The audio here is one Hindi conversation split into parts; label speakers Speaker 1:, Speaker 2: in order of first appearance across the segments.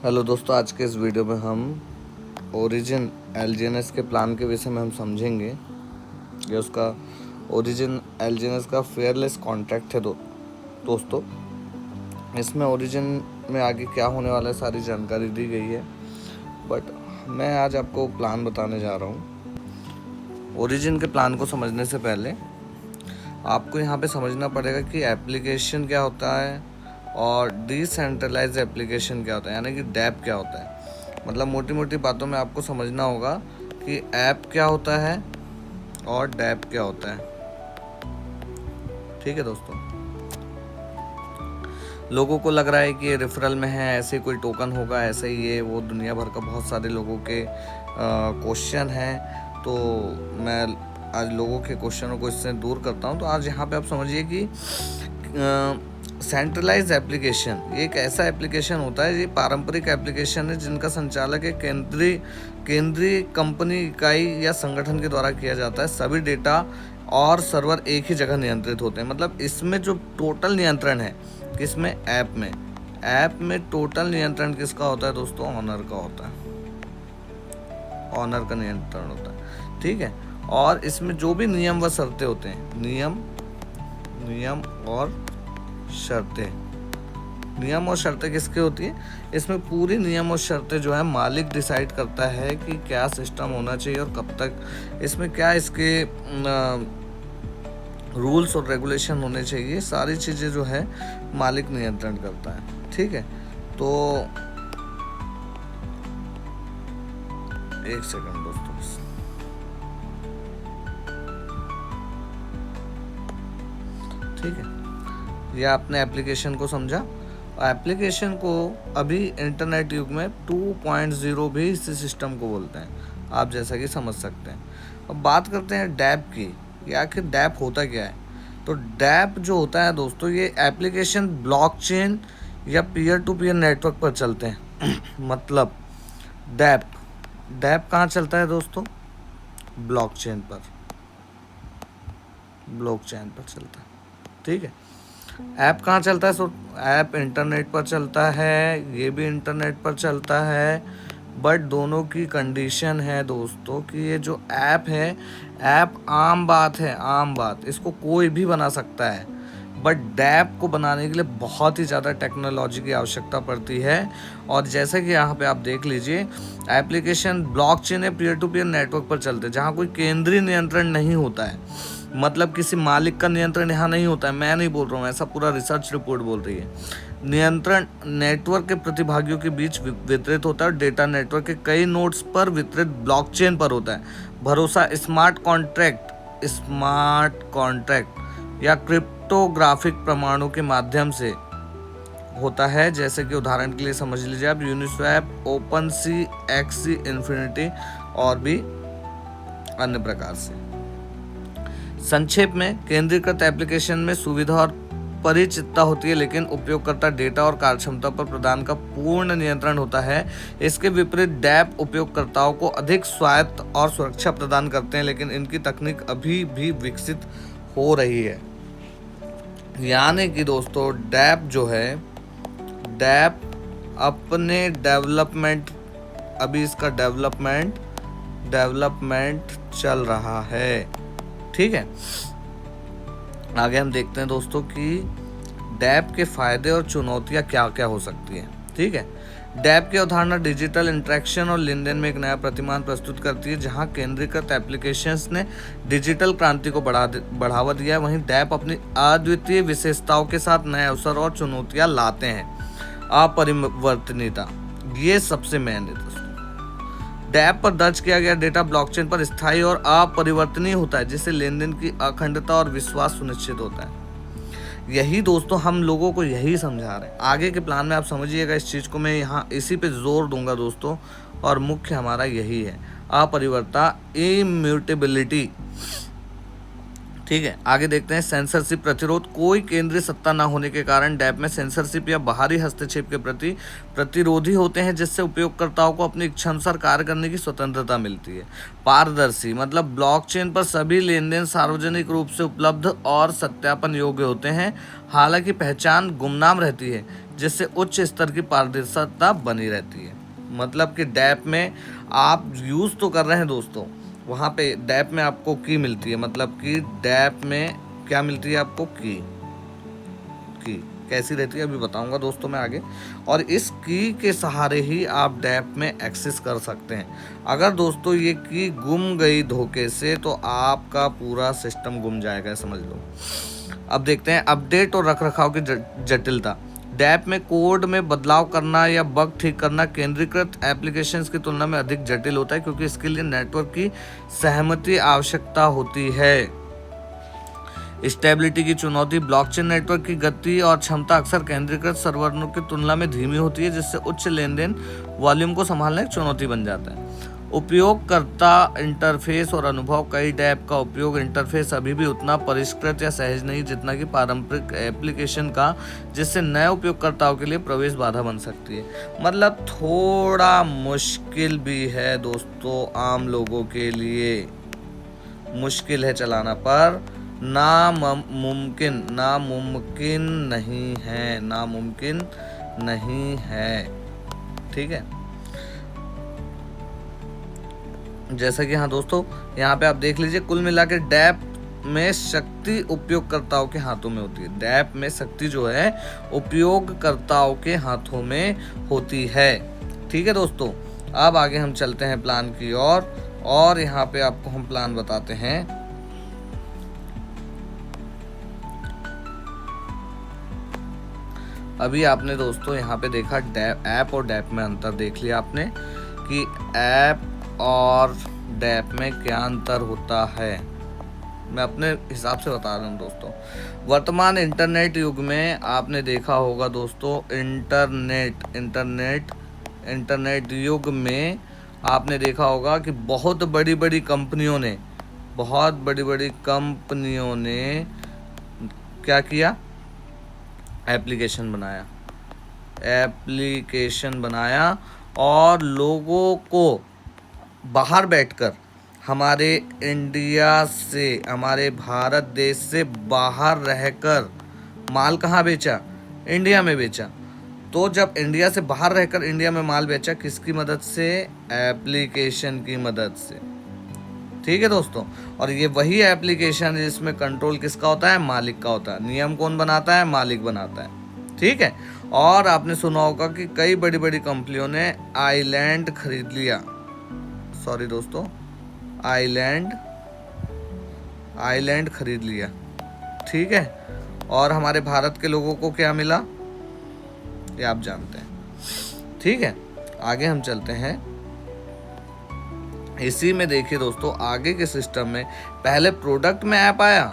Speaker 1: हेलो दोस्तों, आज के इस वीडियो में हम ओरिजिन एलजीएनएस के प्लान के विषय में हम समझेंगे। ये उसका ओरिजिन एलजीएनएस का फेयरलेस कॉन्ट्रैक्ट है दोस्तों। इसमें ओरिजिन में आगे क्या होने वाला है सारी जानकारी दी गई है, बट मैं आज आपको प्लान बताने जा रहा हूँ। ओरिजिन के प्लान को समझने से पहले आपको यहाँ पे समझना पड़ेगा कि एप्लीकेशन क्या होता है और डिसेंट्रलाइज एप्लीकेशन क्या होता है, यानी कि डैप क्या होता है। मतलब मोटी मोटी बातों में आपको समझना होगा कि ऐप क्या होता है और डैप क्या होता है। ठीक है दोस्तों, लोगों को लग रहा है कि ये रेफरल में है, ऐसे कोई टोकन होगा, ऐसे ही ये वो दुनिया भर का बहुत सारे लोगों के क्वेश्चन हैं। तो मैं आज लोगों के क्वेश्चनों को इससे दूर करता हूं। तो आज यहाँ पे आप समझिए कि सेंट्रलाइज एप्लीकेशन ये एक ऐसा एप्लीकेशन होता है, ये पारंपरिक एप्लीकेशन है जिनका संचालक एक केंद्रीय कंपनी इकाई या संगठन के द्वारा किया जाता है। सभी डेटा और सर्वर एक ही जगह नियंत्रित होते हैं। मतलब इसमें जो टोटल नियंत्रण है किसमें, ऐप में टोटल नियंत्रण किसका होता है दोस्तों, ऑनर का होता है। ऑनर का नियंत्रण होता है, ठीक है। और इसमें जो भी नियम व शर्तें होते हैं, नियम और शर्तें किसकी होती है, इसमें पूरी नियम और शर्तें जो है मालिक डिसाइड करता है कि क्या सिस्टम होना चाहिए और कब तक, इसमें क्या इसके रूल्स और रेगुलेशन होने चाहिए। सारी चीज़ें जो है मालिक नियंत्रण करता है, ठीक है। तो एक सेकंड दोस्तों, ठीक है। ये आपने एप्लीकेशन को समझा। एप्लीकेशन को अभी इंटरनेट युग में 2.0 भी इसी सिस्टम को बोलते हैं, आप जैसा कि समझ सकते हैं। अब बात करते हैं डैप की, कि आखिर डैप होता क्या है। तो डैप जो होता है दोस्तों, ये एप्लीकेशन ब्लॉकचेन या पीयर टू पीयर नेटवर्क पर चलते हैं। मतलब डैप कहाँ चलता है दोस्तों, ब्लॉकचेन पर चलता है, ठीक है। ऐप कहाँ चलता है, ऐप इंटरनेट पर चलता है, ये भी इंटरनेट पर चलता है। बट दोनों की कंडीशन है दोस्तों कि ये जो ऐप है, ऐप आम बात है, इसको कोई भी बना सकता है। बट डैप को बनाने के लिए बहुत ही ज़्यादा टेक्नोलॉजी की आवश्यकता पड़ती है। और जैसे कि यहाँ पे आप देख लीजिए, एप्लीकेशन ब्लॉकचेन या पीयर टू पीयर नेटवर्क पर चलते हैं जहाँ कोई केंद्रीय नियंत्रण नहीं होता है। मतलब किसी मालिक का नियंत्रण यहाँ नहीं होता है, मैं नहीं बोल रहा हूँ, ऐसा पूरा रिसर्च रिपोर्ट बोल रही है। नियंत्रण नेटवर्क के प्रतिभागियों के बीच वितरित होता है। डेटा नेटवर्क के कई नोड्स पर वितरित ब्लॉकचेन पर होता है। भरोसा स्मार्ट कॉन्ट्रैक्ट या क्रिप्टोग्राफिक प्रमाणों के माध्यम से होता है। जैसे कि उदाहरण के लिए समझ लीजिए आप यूनिस्वैप, ओपनसी, एक्सी इन्फिनिटी और भी अन्य प्रकार से। संक्षेप में, केंद्रीकृत एप्लीकेशन में सुविधा और परिचितता होती है, लेकिन उपयोगकर्ता डेटा और कार्यक्षमता पर प्रदान का पूर्ण नियंत्रण होता है। इसके विपरीत डैप उपयोगकर्ताओं को अधिक स्वायत्त और सुरक्षा प्रदान करते हैं, लेकिन इनकी तकनीक अभी भी विकसित हो रही है। यानी कि दोस्तों डैप जो है, डैप अपने डेवलपमेंट, अभी इसका डेवलपमेंट चल रहा है, ठीक है। आगे हम देखते हैं दोस्तों कि डैप के फायदे और चुनौतियां क्या क्या हो सकती हैं, ठीक है। डैप की अवधारणा डिजिटल इंटरेक्शन और लेनदेन में एक नया प्रतिमान प्रस्तुत करती है। जहां केंद्रीकृत एप्लीकेशंस ने डिजिटल क्रांति को बढ़ावा दिया है, वहीं डैप अपनी अद्वितीय विशेषताओं के साथ नए अवसर और चुनौतियां लाते हैं। अपरिवर्तनीयता, ये सबसे मेन है दोस्तों। डैप पर दर्ज किया गया डेटा ब्लॉकचेन पर स्थायी और अपरिवर्तनीय होता है, जिससे लेनदेन की अखंडता और विश्वास सुनिश्चित होता है। यही दोस्तों हम लोगों को यही समझा रहे हैं। आगे के प्लान में आप समझिएगा इस चीज़ को, मैं यहाँ इसी पे जोर दूंगा दोस्तों। और मुख्य हमारा यही है, अपरिवर्तन, इम्यूटेबिलिटी, ठीक है। आगे देखते हैं सेंसरशिप प्रतिरोध। कोई केंद्रीय सत्ता न होने के कारण डैप में सेंसरशिप या बाहरी हस्तक्षेप के प्रति प्रतिरोधी होते हैं, जिससे उपयोगकर्ताओं को अपनी इच्छानुसार कार्य करने की स्वतंत्रता मिलती है। पारदर्शी, मतलब ब्लॉकचेन पर सभी लेन देन सार्वजनिक रूप से उपलब्ध और सत्यापन योग्य होते हैं। हालांकि पहचान गुमनाम रहती है, जिससे उच्च स्तर की पारदर्शिता बनी रहती है। मतलब कि डैप में आप यूज़ तो कर रहे हैं दोस्तों, वहाँ पे डैप में आपको की मिलती है, मतलब कि डैप में क्या मिलती है आपको, की कैसी रहती है अभी बताऊंगा दोस्तों मैं आगे। और इस की के सहारे ही आप डैप में एक्सेस कर सकते हैं। अगर दोस्तों ये की गुम गई धोखे से तो आपका पूरा सिस्टम गुम जाएगा, समझ लो। अब देखते हैं अपडेट और रखरखाव की जटिलता। डैप में कोड में बदलाव करना या बग ठीक करना केंद्रीकृत एप्लीकेशंस की तुलना में अधिक जटिल होता है, क्योंकि इसके लिए नेटवर्क की सहमति आवश्यकता होती है। स्टेबिलिटी की चुनौती। ब्लॉकचेन नेटवर्क की गति और क्षमता अक्सर केंद्रीकृत सर्वरों की तुलना में धीमी होती है, जिससे उच्च लेन देन वॉल्यूम को संभालना एक चुनौती बन जाता है। उपयोगकर्ता इंटरफेस और अनुभव। कई डैप का उपयोग इंटरफेस अभी भी उतना परिष्कृत या सहज नहीं जितना कि पारंपरिक एप्लीकेशन का, जिससे नए उपयोगकर्ताओं के लिए प्रवेश बाधा बन सकती है। मतलब थोड़ा मुश्किल भी है दोस्तों, आम लोगों के लिए मुश्किल है चलाना, पर नामुमकिन नहीं है। ठीक है, जैसा कि हाँ दोस्तों यहाँ पे आप देख लीजिए, कुल मिला के डैप में शक्ति उपयोगकर्ताओं के हाथों में होती है। डैप में शक्ति जो है उपयोगकर्ताओं के हाथों में होती है। ठीक है दोस्तों, अब आगे हम चलते हैं प्लान की ओर, और यहाँ पे आपको हम प्लान बताते हैं। अभी आपने दोस्तों यहाँ पे देखा ऐप और डैप में अंतर देख लिया आपने कि ऐप और डैप में क्या अंतर होता है। मैं अपने हिसाब से बता रहा हूँ दोस्तों। वर्तमान इंटरनेट युग में आपने देखा होगा दोस्तों, इंटरनेट युग में आपने देखा होगा कि बहुत बड़ी बड़ी कंपनियों ने क्या किया, एप्लीकेशन बनाया और लोगों को बाहर बैठकर हमारे इंडिया से, हमारे भारत देश से बाहर रहकर माल कहाँ बेचा, इंडिया में बेचा। तो जब इंडिया से बाहर रहकर इंडिया में माल बेचा, किसकी मदद से, एप्लीकेशन की मदद से। ठीक है दोस्तों, और ये वही एप्लीकेशन है जिसमें कंट्रोल किसका होता है, मालिक का होता है। नियम कौन बनाता है, मालिक बनाता है। ठीक है, और आपने सुना होगा कि कई बड़ी बड़ी कंपनियों ने आइलैंड खरीद लिया, सॉरी दोस्तों, आइलैंड खरीद लिया। ठीक है, और हमारे भारत के लोगों को क्या मिला, ये आप जानते हैं। ठीक है, आगे हम चलते हैं। इसी में देखिए दोस्तों, आगे के सिस्टम में पहले प्रोडक्ट में ऐप आया,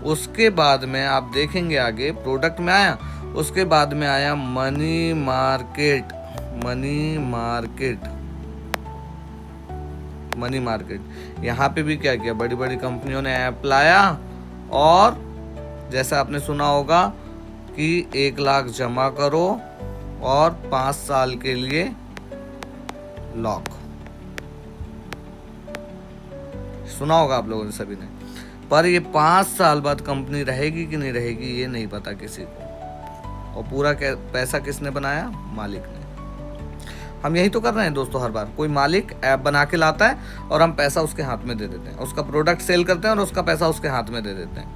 Speaker 1: उसके बाद में आप देखेंगे आगे प्रोडक्ट में आया, उसके बाद में आया मनी मार्केट। यहाँ पे भी क्या किया, बड़ी बड़ी कंपनियों ने ऐप लाया, और जैसा आपने सुना होगा कि 1 लाख जमा करो और 5 साल के लिए लॉक, सुना होगा आप लोगों ने सभी ने। पर ये 5 साल बाद कंपनी रहेगी कि नहीं रहेगी ये नहीं पता किसी को, और पूरा पैसा किसने बनाया, मालिक ने। हम यही तो कर रहे हैं दोस्तों, हर बार कोई मालिक ऐप बना के लाता है और हम पैसा उसके हाथ में दे देते हैं, उसका प्रोडक्ट सेल करते हैं और उसका पैसा उसके हाथ में दे देते हैं।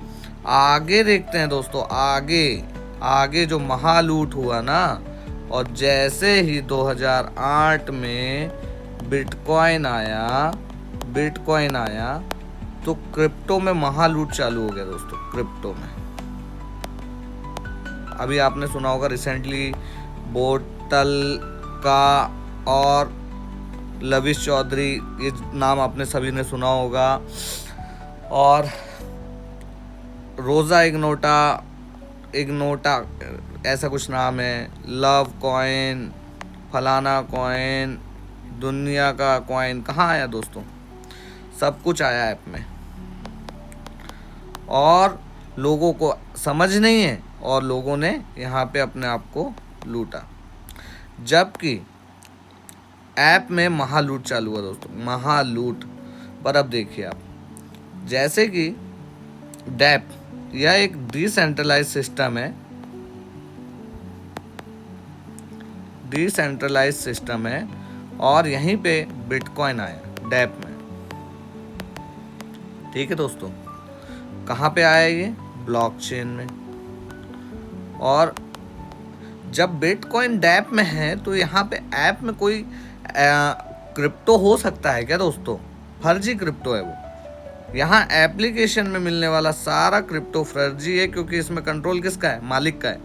Speaker 1: आगे देखते हैं दोस्तों, आगे जो महालूट हुआ ना, और जैसे ही 2008 में बिटकॉइन आया तो क्रिप्टो में महालूट चालू हो गया दोस्तों, क्रिप्टो में। अभी आपने सुना होगा रिसेंटली बोटल का और लविश चौधरी, ये नाम आपने सभी ने सुना होगा, और रोज़ा इग्नोटा ऐसा कुछ नाम है, लव कॉइन, फलाना कॉइन, दुनिया का कॉइन, कहाँ आया दोस्तों, सब कुछ आया ऐप में, और लोगों को समझ नहीं है और लोगों ने यहाँ पे अपने आप को लूटा। जबकि ऐप में महालूट चालू हुआ दोस्तों, महालूट। पर अब देखिए आप, जैसे कि डैप यह एक डिसेंट्रलाइज सिस्टम है, डिसेंट्रलाइज सिस्टम है और यहीं पे बिटकॉइन आया डैप में। ठीक है दोस्तों, कहाँ पे आया ये? ब्लॉकचेन में। और जब बिटकॉइन डैप में है तो यहाँ पे ऐप में कोई क्रिप्टो हो सकता है क्या दोस्तों? फर्जी क्रिप्टो है वो। यहाँ एप्लीकेशन में मिलने वाला सारा क्रिप्टो फर्जी है, क्योंकि इसमें कंट्रोल किसका है? मालिक का है।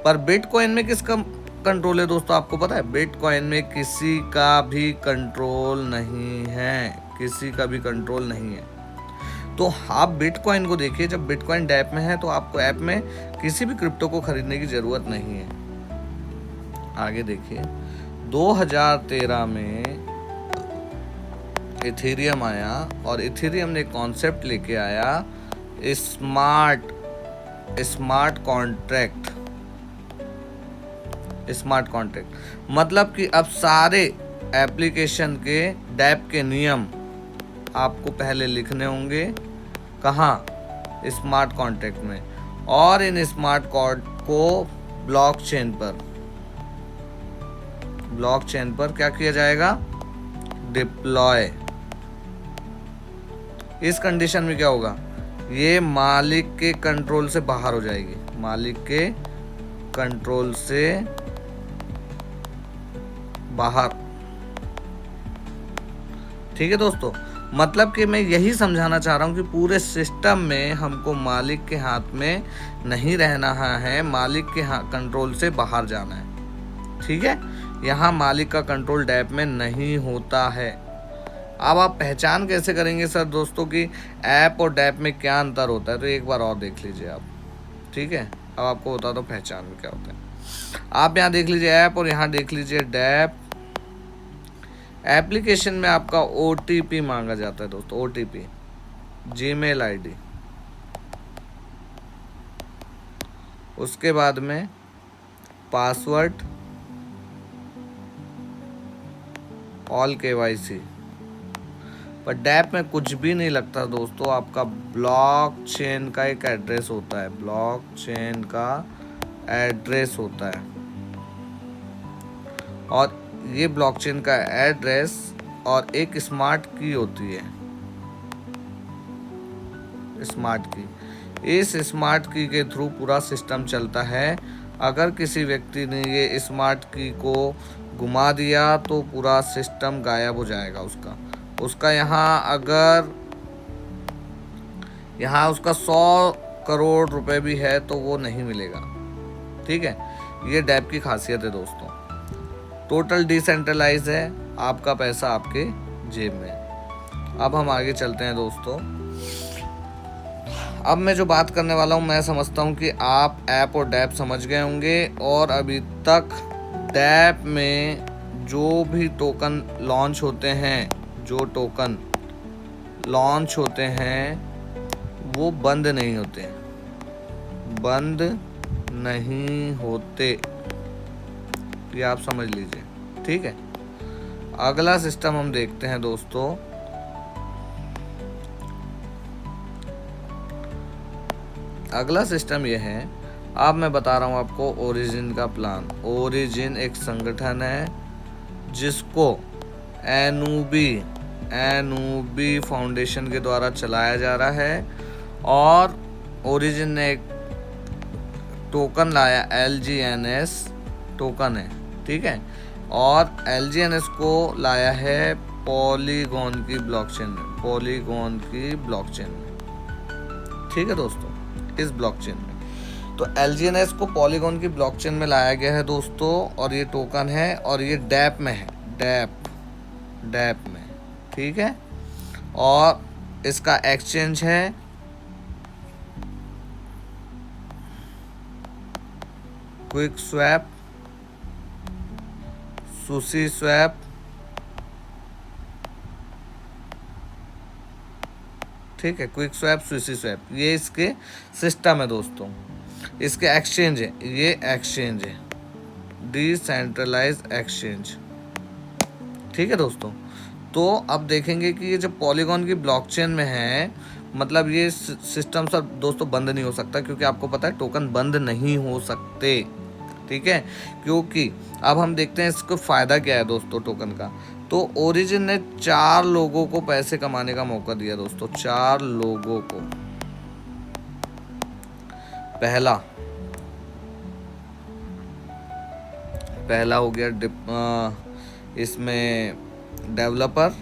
Speaker 1: पर बिटकॉइन में किसका कंट्रोल है दोस्तों? आपको पता है बिटकॉइन में किसी का भी कंट्रोल नहीं है, किसी का भी कंट्रोल नहीं है। तो आप बिटकॉइन को देखिए, जब बिटकॉइन डैप में है तो आपको ऐप में किसी भी क्रिप्टो को खरीदने की जरूरत नहीं है। आगे देखिए, 2013 में इथेरियम आया और इथेरियम ने कॉन्सेप्ट लेके आया स्मार्ट कॉन्ट्रैक्ट। मतलब कि अब सारे एप्लीकेशन के डैप के नियम आपको पहले लिखने होंगे। कहाँ? स्मार्ट कॉन्ट्रैक्ट में। और इन स्मार्ट कॉन्ट्रैक्ट को ब्लॉकचेन पर क्या किया जाएगा? डिप्लॉय। इस कंडीशन में क्या होगा? ये मालिक के कंट्रोल से बाहर हो जाएगी, मालिक के कंट्रोल से बाहर। ठीक है दोस्तों, मतलब कि मैं यही समझाना चाह रहा हूँ कि पूरे सिस्टम में हमको मालिक के हाथ में नहीं रहना है, मालिक के कंट्रोल से बाहर जाना है। ठीक है, यहाँ मालिक का कंट्रोल डैप में नहीं होता है। अब आप पहचान कैसे करेंगे सर दोस्तों कि ऐप और डैप में क्या अंतर होता है? तो एक बार और देख लीजिए आप। ठीक है, अब आपको बता दो पहचान में क्या होता है। आप यहाँ देख लीजिए ऐप और यहाँ देख लीजिए डैप। एप्लीकेशन में आपका OTP मांगा जाता है दोस्तों, OTP, जीमेल ID, उसके बाद में पासवर्ड, ऑल KYC। पर डैप में कुछ भी नहीं लगता दोस्तों, आपका ब्लॉकचेन का एक एड्रेस होता है, ब्लॉकचेन का एड्रेस होता है। और ये ब्लॉकचेन का एड्रेस और एक स्मार्ट की होती है, स्मार्ट की। इस स्मार्ट की के थ्रू पूरा सिस्टम चलता है। अगर किसी व्यक्ति ने ये स्मार्ट की को घुमा दिया तो पूरा सिस्टम गायब हो जाएगा उसका यहाँ उसका 100 करोड़ रुपए भी है तो वो नहीं मिलेगा। ठीक है, ये डैप की खासियत है दोस्तों। टोटल डिसेंट्रलाइज है, आपका पैसा आपके जेब में। अब हम आगे चलते हैं दोस्तों। अब मैं जो बात करने वाला हूँ, मैं समझता हूँ कि आप ऐप और डैप समझ गए होंगे। और अभी तक डैप में जो भी टोकन लॉन्च होते हैं वो बंद नहीं होते, ये आप समझ लीजिए। ठीक है, अगला सिस्टम हम देखते हैं दोस्तों। अगला सिस्टम ये है, अब मैं बता रहा हूँ आपको ओरिजिन का प्लान। ओरिजिन एक संगठन है जिसको एनूबी फाउंडेशन के द्वारा चलाया जा रहा है। और ओरिजिन ने एक टोकन लाया, LGNS टोकन है। ठीक है, और LGNS को लाया है पॉलीगॉन की ब्लॉकचेन में। ठीक है दोस्तों, इस ब्लॉकचेन में तो LGNS को पॉलीगॉन की ब्लॉकचेन में लाया गया है दोस्तों। और ये टोकन है और ये डैप में है, डैप में। ठीक है, और इसका एक्सचेंज है क्विक स्वैप, सुशी स्वैप, ठीक है, क्विक स्वैप, सुशी स्वैप, ये इसके सिस्टम है दोस्तों। इसके एक्सचेंज है, ये एक्सचेंज है डिसेंट्रलाइज एक्सचेंज। ठीक है दोस्तों, तो अब देखेंगे कि ये जब पॉलीगॉन की ब्लॉकचेन में है, मतलब ये सिस्टम सर दोस्तों बंद नहीं हो सकता, क्योंकि आपको पता है टोकन बंद नहीं हो सकते। ठीक है, क्योंकि अब हम देखते हैं इसको फ़ायदा क्या है दोस्तों टोकन का। तो ओरिजिन ने 4 लोगों को पैसे कमाने का मौका दिया दोस्तों, 4 लोगों को। पहला हो गया इसमें डेवलपर,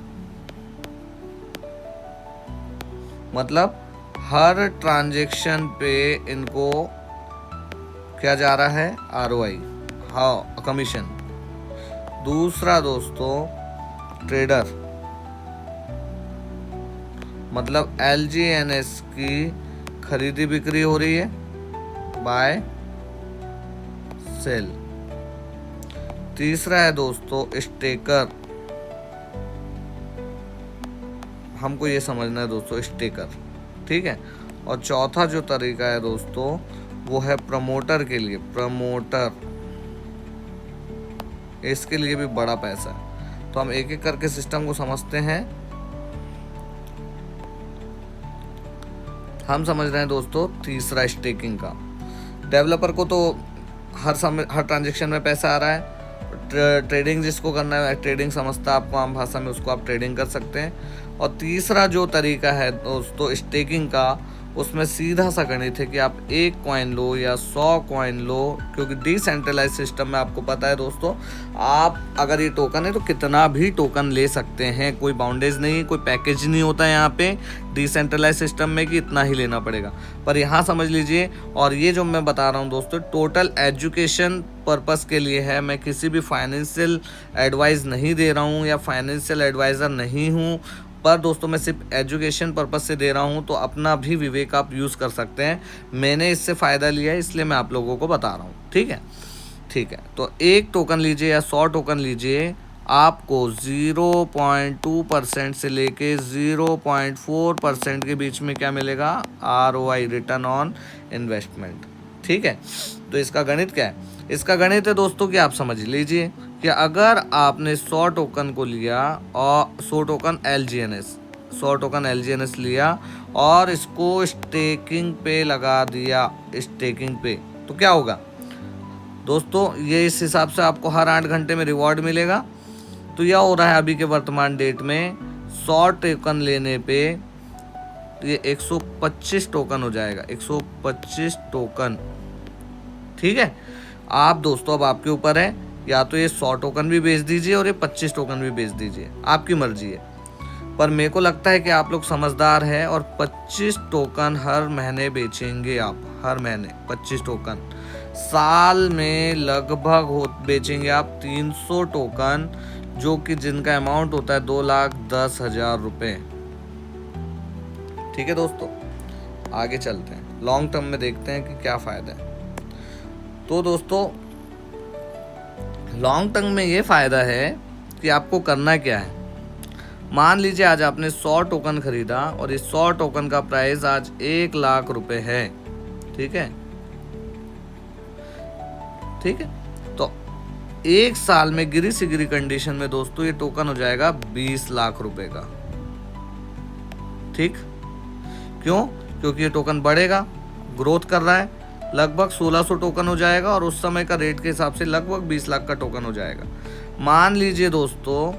Speaker 1: मतलब हर ट्रांजैक्शन पे इनको क्या जा रहा है, ROI, हाँ, कमीशन। दूसरा दोस्तों ट्रेडर, मतलब LGNS की खरीदी बिक्री हो रही है, बाय सेल। तीसरा है दोस्तों स्टेकर, हमको ये समझना है दोस्तों स्टेकर, ठीक है। और चौथा जो तरीका है दोस्तों वो है प्रमोटर के लिए, प्रमोटर, इसके लिए भी बड़ा पैसा है। तो हम एक एक करके सिस्टम को समझते हैं। हम समझ रहे हैं दोस्तों तीसरा स्टेकिंग का। डेवलपर को तो हर ट्रांजेक्शन में पैसा आ रहा है, ट्रेडिंग जिसको करना है, ट्रेडिंग समझता है आपको आम भाषा में, उसको आप ट्रेडिंग कर सकते हैं। और तीसरा जो तरीका है दोस्तों स्टेकिंग का, उसमें सीधा सा गणित है कि आप 1 कॉइन लो या 100 कॉइन लो, क्योंकि डिसेंट्रलाइज सिस्टम में आपको पता है दोस्तों, आप अगर ये टोकन है तो कितना भी टोकन ले सकते हैं, कोई बाउंडेज नहीं, कोई पैकेज नहीं होता है यहाँ पे डिसेंट्रलाइज सिस्टम में कि इतना ही लेना पड़ेगा। पर यहाँ समझ लीजिए, और ये जो मैं बता रहा हूँ दोस्तों टोटल एजुकेशन पर्पस के लिए है, मैं किसी भी फाइनेंशियल एडवाइस नहीं दे रहा हूँ या फाइनेंशियल एडवाइज़र नहीं हूँ, पर दोस्तों मैं सिर्फ एजुकेशन पर्पस से दे रहा हूँ, तो अपना भी विवेक आप यूज़ कर सकते हैं। मैंने इससे फ़ायदा लिया है इसलिए मैं आप लोगों को बता रहा हूँ, ठीक है, ठीक है। तो 1 टोकन लीजिए या 100 टोकन लीजिए, आपको 0.2% से लेके 0.4% के बीच में क्या मिलेगा, ROI, रिटर्न ऑन इन्वेस्टमेंट, ठीक है। तो इसका गणित क्या है, इसका गणित है दोस्तों कि आप समझ लीजिए कि अगर आपने 100 टोकन को लिया और 100 टोकन LGNS लिया और इसको स्टेकिंग पे लगा दिया, स्टेकिंग पे, तो क्या होगा दोस्तों, ये इस हिसाब से आपको हर 8 घंटे में रिवॉर्ड मिलेगा। तो यह हो रहा है अभी के वर्तमान डेट में 100 टोकन लेने पे ये 125 टोकन हो जाएगा, 125 टोकन, ठीक है। आप दोस्तों अब आपके ऊपर है, या तो ये 100 टोकन भी बेच दीजिए और ये 25 टोकन भी बेच दीजिए, आपकी मर्जी है। पर मेरे को लगता है कि आप लोग समझदार हैं और 25 टोकन हर महीने बेचेंगे आप, हर महीने 25 टोकन, साल में लगभग बेचेंगे आप 300 टोकन, जो कि जिनका अमाउंट होता है 2,10,000 रुपये, ठीक है दोस्तों। आगे चलते हैं, लॉन्ग टर्म में देखते हैं कि क्या फ़ायदा है। तो दोस्तों लॉन्ग टर्म में ये फ़ायदा है कि आपको करना क्या है। मान लीजिए आज आपने 100 टोकन खरीदा और इस 100 टोकन का प्राइस आज 1 लाख रुपए है, ठीक है, ठीक है। तो 1 साल में गिरी से गिरी कंडीशन में दोस्तों ये टोकन हो जाएगा 20 लाख रुपए का, ठीक। क्यों, क्योंकि ये टोकन बढ़ेगा, ग्रोथ कर रहा है, लगभग 1600 टोकन हो जाएगा और उस समय का रेट के हिसाब से लगभग 20 लाख का टोकन हो जाएगा। मान लीजिए दोस्तों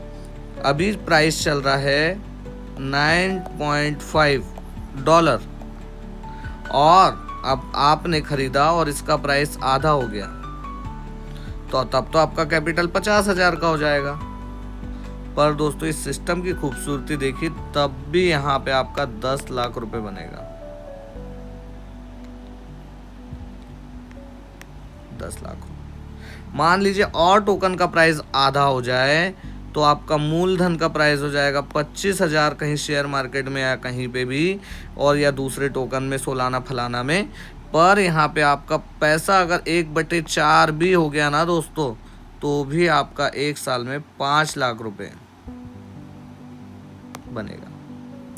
Speaker 1: अभी प्राइस चल रहा है $9.5 और अब आपने खरीदा और इसका प्राइस आधा हो गया, तो तब तो आपका कैपिटल 50,000 का हो जाएगा। पर दोस्तों इस सिस्टम की खूबसूरती देखिए, तब भी यहाँ पे आपका 10 लाख रुपए बनेगा, 10 लाख। मान लीजिए और टोकन का प्राइस आधा हो जाए तो आपका मूलधन का प्राइस हो जाएगा 25,000 कहीं शेयर मार्केट में या कहीं पे भी, और या दूसरे टोकन में सोलाना फलाना में। पर यहाँ पे आपका पैसा अगर 1/4 भी हो गया ना दोस्तों, तो भी आपका 1 साल में 5 लाख रुपए बनेगा।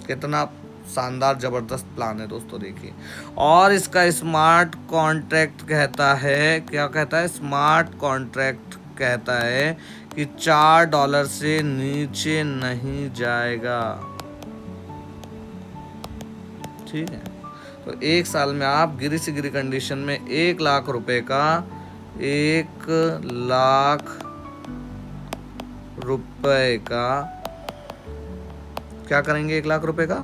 Speaker 1: कितना शानदार ज़बरदस्त प्लान है दोस्तों, देखिए। और इसका स्मार्ट कॉन्ट्रैक्ट कहता है, क्या कहता है, स्मार्ट कॉन्ट्रैक्ट कहता है कि $4 से नीचे नहीं जाएगा, ठीक है। तो 1 साल में आप गिरी से गिरी कंडीशन में 1 लाख रुपए का 1,00,000 रुपए का क्या करेंगे? 1,00,000 रुपए का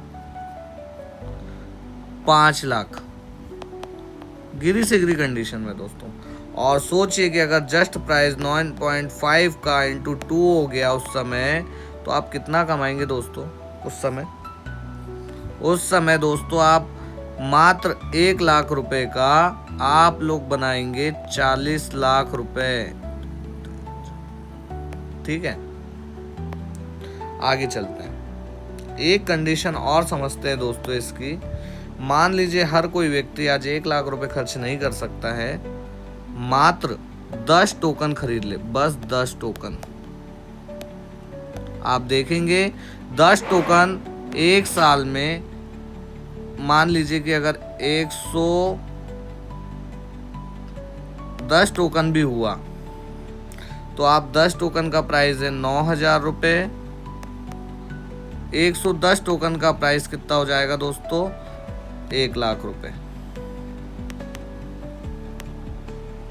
Speaker 1: 5,00,000 गिरी से गिरी कंडीशन में दोस्तों। और सोचिए कि अगर जस्ट प्राइस 9.5 का इंटू 2 हो गया उस समय, तो आप कितना कमाएंगे दोस्तों? उस समय दोस्तों आप मात्र 1,00,000 रुपए का आप लोग बनाएंगे 40 लाख रुपए। ठीक है, आगे चलते हैं। एक कंडीशन और समझते हैं दोस्तों इसकी। मान लीजिए हर कोई व्यक्ति आज 1,00,000 रुपए खर्च नहीं कर सकता है, मात्र 10 टोकन खरीद ले, बस 10 टोकन। आप देखेंगे 10 टोकन एक साल में, मान लीजिए कि अगर 110 टोकन भी हुआ तो आप 10 टोकन का प्राइस है 9,000 रुपए। 110 टोकन का प्राइस कितना हो जाएगा दोस्तों? 1,00,000 रुपए।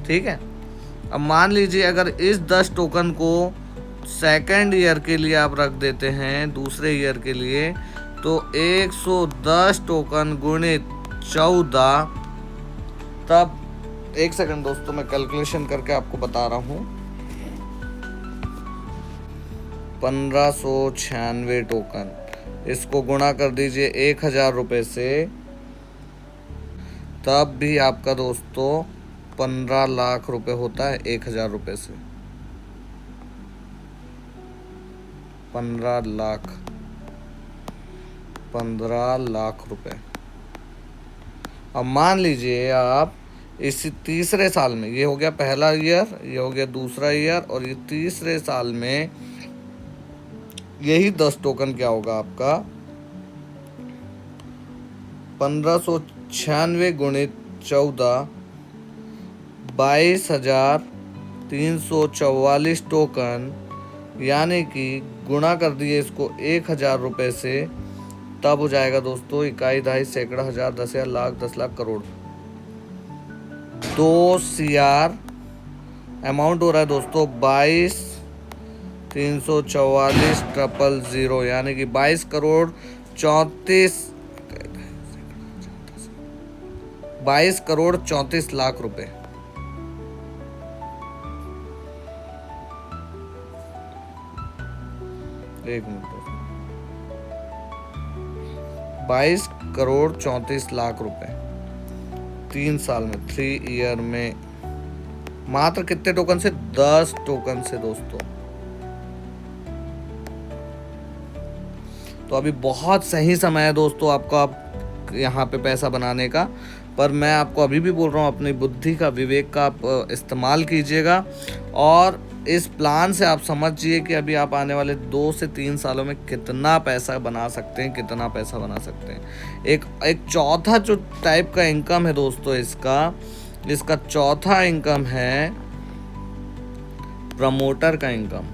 Speaker 1: ठीक है, अब मान लीजिए अगर इस 10 टोकन को सेकेंड ईयर के लिए आप रख देते हैं, दूसरे ईयर के लिए, तो 110 टोकन गुणित 14, तब 1 सेकंड दोस्तों मैं कैलकुलेशन करके आपको बता रहा हूँ। 1596 टोकन, इसको गुणा कर दीजिए 1,000 रुपए से, तब भी आपका दोस्तों 15 लाख रुपए होता है 1,000 रुपए से। 15 लाख रुपए। अब मान लीजिए आप इस तीसरे साल में, ये हो गया पहला ईयर, ये हो गया दूसरा ईयर, और ये तीसरे साल में यही 10 टोकन क्या होगा आपका? 1596 गुणित 14, 22,344 टोकन, यानी कि गुणा कर दिए इसको 1,000 रुपए से, तब हो जाएगा दोस्तों इकाई, दहाई, सैकड़ा, हजार, 10,000, लाख, 10 लाख, करोड़। 2 CR अमाउंट हो रहा है दोस्तों 22,344,000, यानी कि 22 करोड़ 34 लाख रुपए। एक मिनट, 22 करोड़ 34 लाख रुपए 3 साल में, 3 ईयर में, मात्र कितने टोकन से? 10 टोकन से दोस्तों। तो अभी बहुत सही समय है दोस्तों आपका आप यहाँ पे पैसा बनाने का, पर मैं आपको अभी भी बोल रहा हूँ अपनी बुद्धि का, विवेक का आप इस्तेमाल कीजिएगा, और इस प्लान से आप समझिए कि अभी आप आने वाले 2 से 3 सालों में कितना पैसा बना सकते हैं, कितना पैसा बना सकते हैं। एक चौथा जो टाइप का इनकम है दोस्तों, इसका चौथा इनकम है प्रमोटर का इनकम।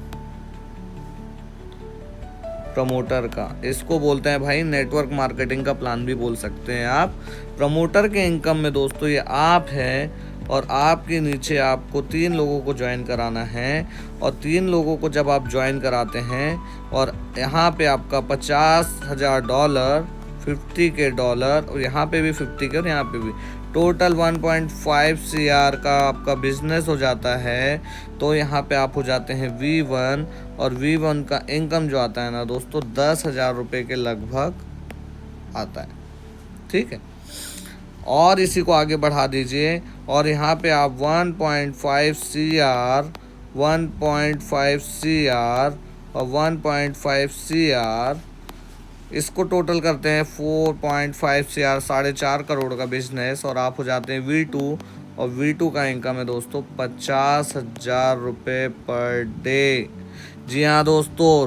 Speaker 1: प्रमोटर का, इसको बोलते हैं भाई नेटवर्क मार्केटिंग का प्लान भी बोल सकते हैं आप। प्रमोटर के इनकम में दोस्तों ये आप है, और आपके नीचे आपको 3 लोगों को ज्वाइन कराना है, और 3 लोगों को जब आप ज्वाइन कराते हैं, और यहाँ पे आपका $50,000, $50,000, और यहाँ पे भी 50K, और यहाँ पे भी टोटल 1.5 CR का आपका बिजनेस हो जाता है, तो यहाँ पे आप हो जाते हैं V1, और V1 का इनकम जो आता है ना दोस्तों 10,000 रुपये के लगभग आता है। ठीक है, और इसी को आगे बढ़ा दीजिए, और यहाँ पे आप 1.5 CR, 1.5 CR और 1.5 CR, इसको टोटल करते हैं 4.5 CR, 4.5 करोड़ का बिजनेस, और आप हो जाते हैं V2, और V2 का इनकम है दोस्तों 50,000 रुपये पर डे। जी हाँ दोस्तों,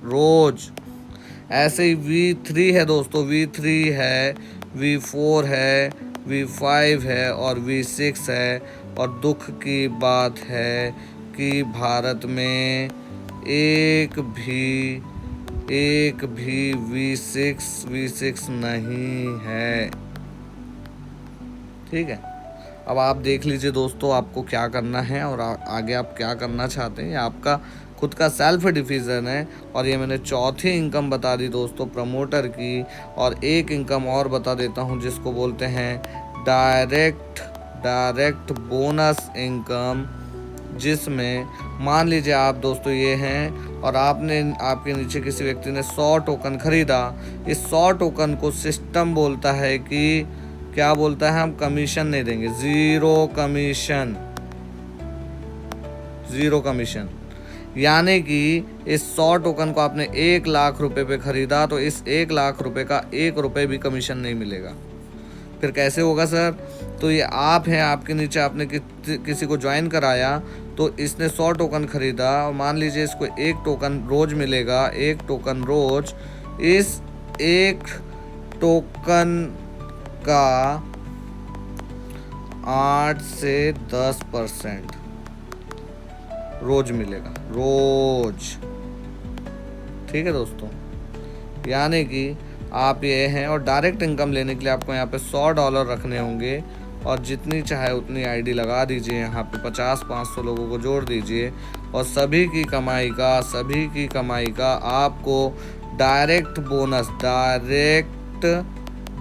Speaker 1: रोज। ऐसे ही V3 है दोस्तों, V3 है, V4 है, V5 है, और V6 है। और दुख की बात है कि भारत में एक भी V6 नहीं है। ठीक है, अब आप देख लीजिए दोस्तों आपको क्या करना है और आगे आप क्या करना चाहते हैं। आपका खुद का सेल्फ डिसीजन है। और ये मैंने चौथी इनकम बता दी दोस्तों प्रमोटर की। और एक इनकम और बता देता हूँ जिसको बोलते हैं डायरेक्ट बोनस इनकम, जिसमें मान लीजिए आप दोस्तों ये हैं और आपके नीचे किसी व्यक्ति ने 100 टोकन खरीदा। इस 100 टोकन को सिस्टम बोलता है कि क्या बोलता है, हम कमीशन नहीं देंगे, ज़ीरो कमीशन। यानी कि इस 100 टोकन को आपने 1 लाख रुपए पे खरीदा तो इस 1 लाख रुपए का 1 रुपए भी कमीशन नहीं मिलेगा। फिर कैसे होगा सर? तो ये आप हैं, आपके नीचे आपने किसी को ज्वाइन कराया, तो इसने 100 टोकन खरीदा और मान लीजिए इसको 1 टोकन रोज मिलेगा, 1 टोकन रोज। इस 1 टोकन का 8 से 10% रोज मिलेगा, रोज। ठीक है दोस्तों, यानी कि आप ये हैं। और डायरेक्ट इनकम लेने के लिए आपको यहाँ पे $100 रखने होंगे और जितनी चाहे उतनी आईडी लगा दीजिए। यहाँ पे 50-500 लोगों को जोड़ दीजिए और सभी की कमाई का आपको डायरेक्ट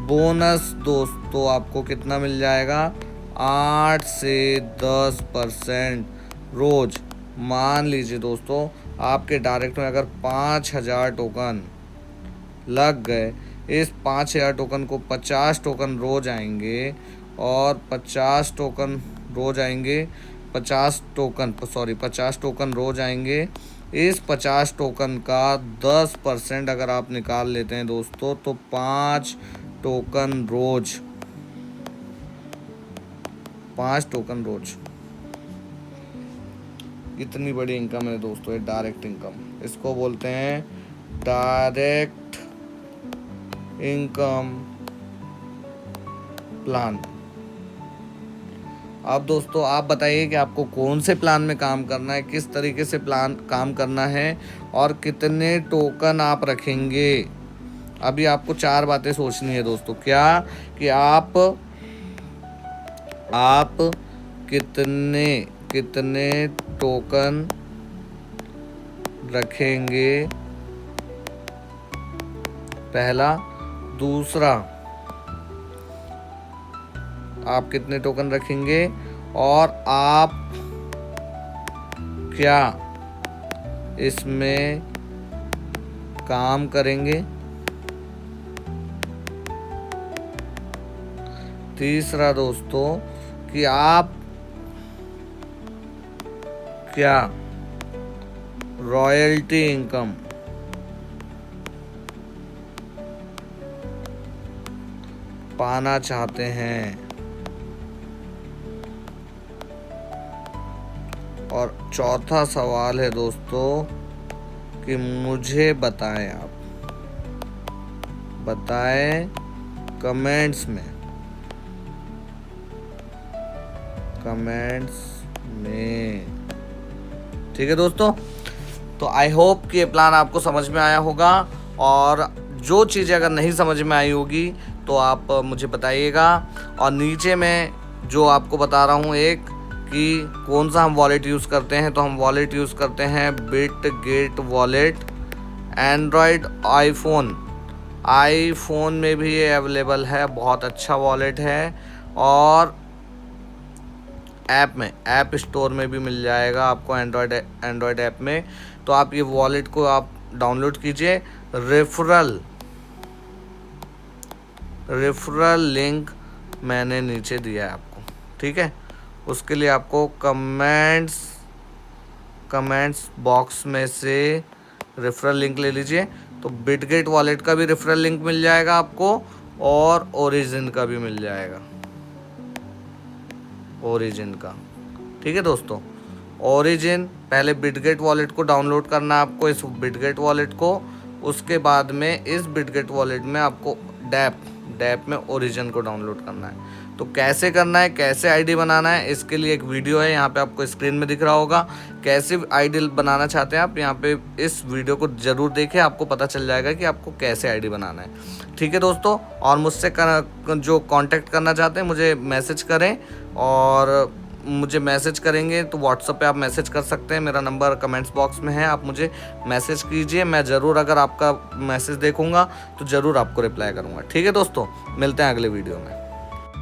Speaker 1: बोनस दोस्तों आपको कितना मिल जाएगा? 8 से 10% रोज। मान लीजिए दोस्तों आपके डायरेक्ट में अगर 5000 टोकन लग गए, इस 5000 टोकन को 50 टोकन रोज आएंगे और 50 टोकन रोज आएंगे, 50 टोकन रोज आएंगे। इस 50 टोकन का 10% अगर आप निकाल लेते हैं दोस्तों तो 5 टोकन रोज। इतनी बड़ी इनकम है दोस्तों, ये डायरेक्ट इनकम, इसको बोलते हैं डायरेक्ट इनकम प्लान। अब दोस्तों आप बताइए कि आपको कौन से प्लान में काम करना है, किस तरीके से काम करना है और कितने टोकन आप रखेंगे। अभी आपको 4 बातें सोचनी है दोस्तों। क्या कि आप कितने टोकन रखेंगे, पहला। दूसरा, आप कितने टोकन रखेंगे और आप क्या इसमें काम करेंगे। तीसरा दोस्तों कि आप क्या रॉयल्टी इनकम पाना चाहते हैं। और चौथा सवाल है दोस्तों कि मुझे बताएं, आप बताएं कमेंट्स में। ठीक है दोस्तों, तो आई होप कि ये प्लान आपको समझ में आया होगा। और जो चीज़ें अगर नहीं समझ में आई होगी तो आप मुझे बताइएगा। और नीचे मैं जो आपको बता रहा हूँ एक कि कौन सा हम वॉलेट यूज़ करते हैं, तो हम वॉलेट यूज़ करते हैं बिटगेट वॉलेट। एंड्रॉयड आईफोन में भी ये अवेलेबल है, बहुत अच्छा वॉलेट है। और ऐप स्टोर में भी मिल जाएगा आपको, एंड्रॉयड ऐप में। तो आप ये वॉलेट को आप डाउनलोड कीजिए। रेफरल लिंक मैंने नीचे दिया है आपको, ठीक है। उसके लिए आपको कमेंट्स बॉक्स में से रेफरल लिंक ले लीजिए। तो बिटगेट वॉलेट का भी रेफरल लिंक मिल जाएगा आपको और ओरिजिन का भी मिल जाएगा, ओरिजिन का। ठीक है दोस्तों, ओरिजिन पहले बिटगेट वॉलेट को डाउनलोड करना है आपको, इस बिटगेट वॉलेट को। उसके बाद में इस बिटगेट वॉलेट में आपको डैप में ओरिजिन को डाउनलोड करना है। तो कैसे करना है, कैसे आईडी बनाना है, इसके लिए एक वीडियो है, यहाँ पे आपको स्क्रीन में दिख रहा होगा। कैसे आईडी बनाना चाहते हैं आप, यहाँ पे इस वीडियो को ज़रूर देखें, आपको पता चल जाएगा कि आपको कैसे आईडी बनाना है। ठीक है दोस्तों, और मुझसे जो कांटेक्ट करना चाहते हैं मुझे मैसेज करें, और मुझे मैसेज करेंगे तो व्हाट्सएप पे आप मैसेज कर सकते हैं। मेरा नंबर कमेंट्स बॉक्स में है, आप मुझे मैसेज कीजिए, मैं ज़रूर अगर आपका मैसेज देखूंगा तो ज़रूर आपको रिप्लाई करूंगा। ठीक है दोस्तों, मिलते हैं अगले वीडियो में।